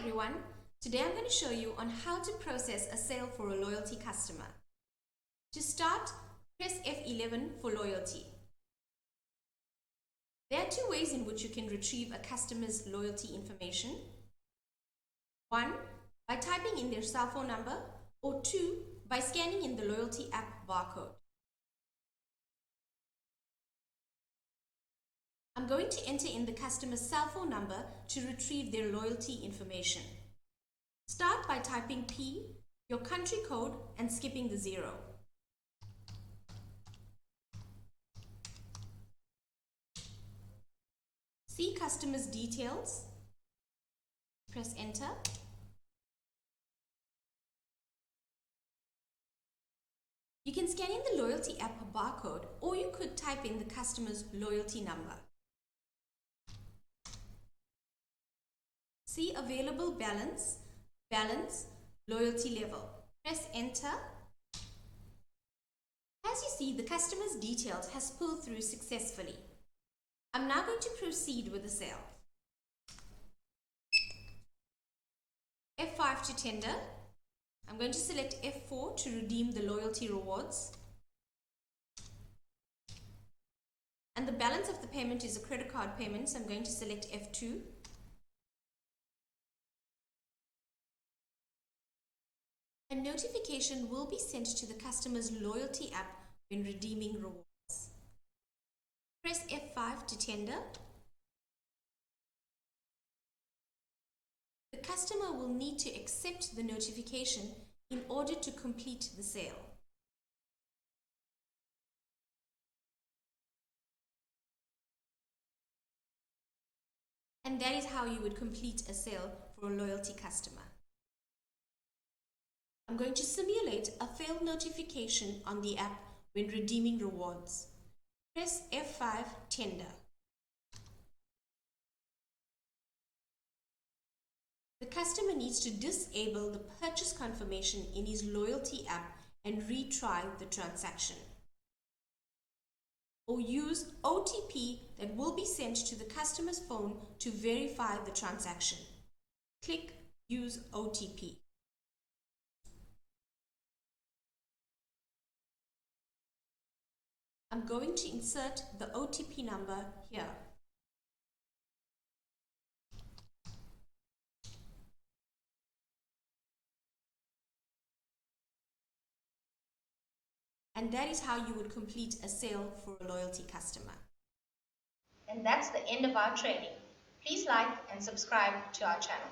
everyone, today I'm going to show you on how to process a sale for a loyalty customer. To start, press F11 for loyalty. There are two ways in which you can retrieve a customer's loyalty information. One, by typing in their cell phone number, or two, by scanning in the loyalty app barcode. I'm going to enter in the customer's cell phone number to retrieve their loyalty information. Start by typing P, your country code, and skipping the 0. See customer's details. Press enter. You can scan in the loyalty app barcode, or you could type in the customer's loyalty number. See available balance, loyalty level. Press enter. As you see, the customer's details has pulled through successfully. I'm now going to proceed with the sale. F5 to tender. I'm going to select F4 to redeem the loyalty rewards. And the balance of the payment is a credit card payment, so I'm going to select F2. A notification will be sent to the customer's loyalty app when redeeming rewards. Press F5 to tender. The customer will need to accept the notification in order to complete the sale. And that is how you would complete a sale for a loyalty customer. I'm going to simulate a failed notification on the app when redeeming rewards. Press F5 tender. The customer needs to disable the purchase confirmation in his loyalty app and retry the transaction. Or use OTP that will be sent to the customer's phone to verify the transaction. Click Use OTP. I'm going to insert the OTP number here. And that is how you would complete a sale for a loyalty customer. And that's the end of our training. Please like and subscribe to our channel.